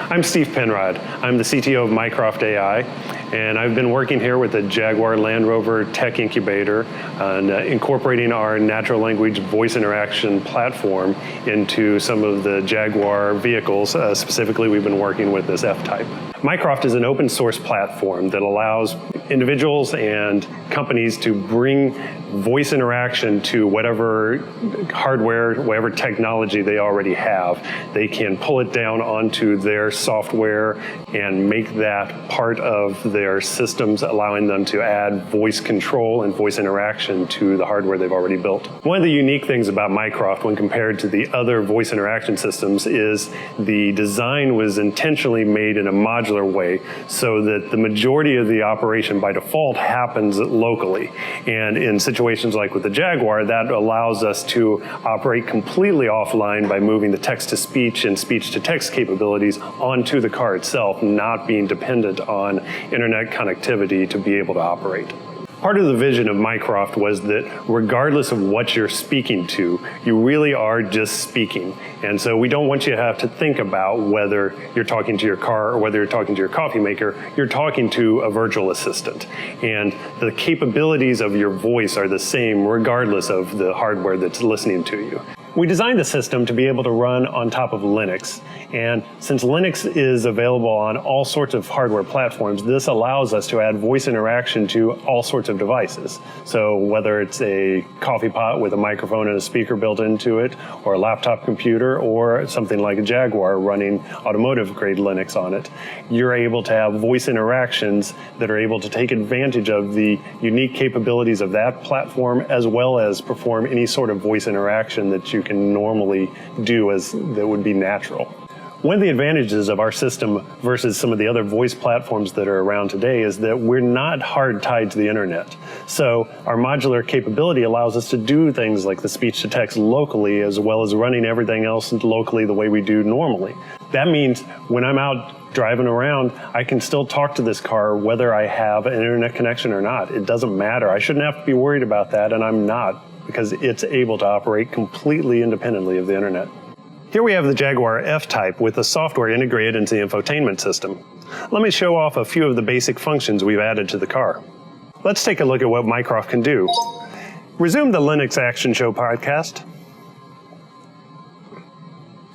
I'm Steve Penrod. I'm the CTO of Mycroft AI, and I've been working here with the Jaguar Land Rover Tech Incubator on incorporating our natural language voice interaction platform into some of the Jaguar vehicles. Specifically, we've been working with this F-Type. Mycroft is an open source platform that allows individuals and companies to bring voice interaction to whatever hardware, whatever technology they already have. They can pull it down onto their software and make that part of their systems, allowing them to add voice control and voice interaction to the hardware they've already built. One of the unique things about Mycroft when compared to the other voice interaction systems is the design was intentionally made in a modular way so that the majority of the operation by default happens locally. And in situations like with the Jaguar, that allows us to operate completely offline by moving the text-to-speech and speech-to-text capabilities onto the car itself, not being dependent on internet connectivity to be able to operate. Part of the vision of Mycroft was that regardless of what you're speaking to, you really are just speaking. And so we don't want you to have to think about whether you're talking to your car or whether you're talking to your coffee maker. You're talking to a virtual assistant. And the capabilities of your voice are the same regardless of the hardware that's listening to you. We designed the system to be able to run on top of Linux. And since Linux is available on all sorts of hardware platforms, this allows us to add voice interaction to all sorts of devices. So whether it's a coffee pot with a microphone and a speaker built into it, or a laptop computer, or something like a Jaguar running automotive-grade Linux on it, you're able to have voice interactions that are able to take advantage of the unique capabilities of that platform, as well as perform any sort of voice interaction that you can normally do that would be natural. One of the advantages of our system versus some of the other voice platforms that are around today is that we're not hard tied to the internet. So our modular capability allows us to do things like the speech-to-text locally, as well as running everything else locally the way we do normally. That means when I'm out driving around, I can still talk to this car whether I have an internet connection or not. It doesn't matter. I shouldn't have to be worried about that, and I'm not, because it's able to operate completely independently of the internet. Here we have the Jaguar F-Type with the software integrated into the infotainment system. Let me show off a few of the basic functions we've added to the car. Let's take a look at what Mycroft can do. Resume the Linux Action Show podcast.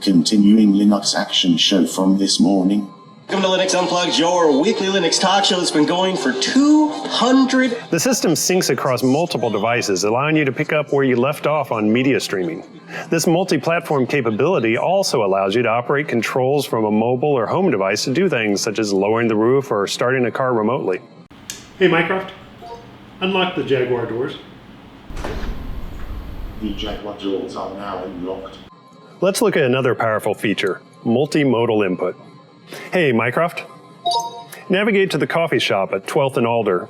Continuing Linux Action Show from this morning. Welcome to Linux Unplugged, your weekly Linux talk show that's been going for 200. The system syncs across multiple devices, allowing you to pick up where you left off on media streaming. This multi-platform capability also allows you to operate controls from a mobile or home device to do things such as lowering the roof or starting a car remotely. Hey Mycroft, unlock the Jaguar doors. The Jaguar doors are now unlocked. Let's look at another powerful feature, multimodal input. Hey, Mycroft. Navigate to the coffee shop at 12th and Alder.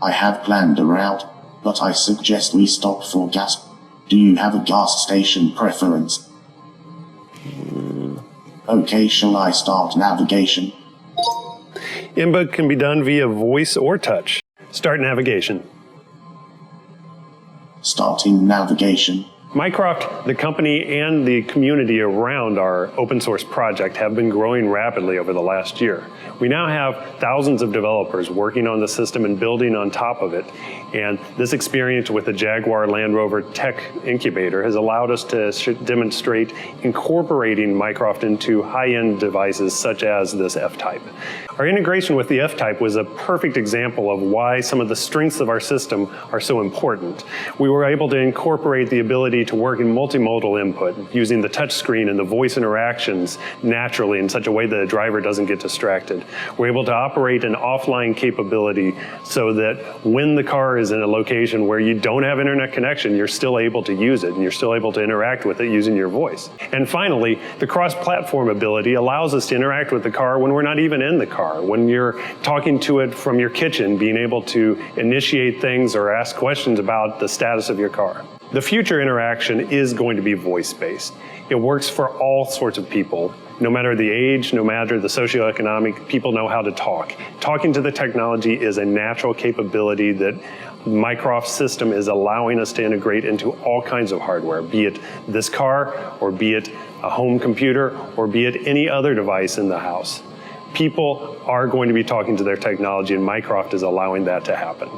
I have planned a route, but I suggest we stop for gas. Do you have a gas station preference? Okay, shall I start navigation? Input can be done via voice or touch. Start navigation. Starting navigation. Mycroft, the company, and the community around our open source project have been growing rapidly over the last year. We now have thousands of developers working on the system and building on top of it. And this experience with the Jaguar Land Rover Tech Incubator has allowed us to demonstrate incorporating Mycroft into high-end devices such as this F-Type. Our integration with the F-Type was a perfect example of why some of the strengths of our system are so important. We were able to incorporate the ability to work in multimodal input using the touch screen and the voice interactions naturally in such a way that the driver doesn't get distracted. We're able to operate an offline capability so that when the car is in a location where you don't have internet connection, you're still able to use it and you're still able to interact with it using your voice. And finally, the cross-platform ability allows us to interact with the car when we're not even in the car. When you're talking to it from your kitchen, being able to initiate things or ask questions about the status of your car. The future interaction is going to be voice-based. It works for all sorts of people. No matter the age, no matter the socioeconomic, people know how to talk. Talking to the technology is a natural capability that Mycroft system is allowing us to integrate into all kinds of hardware, be it this car, or be it a home computer, or be it any other device in the house. People are going to be talking to their technology, and Mycroft is allowing that to happen.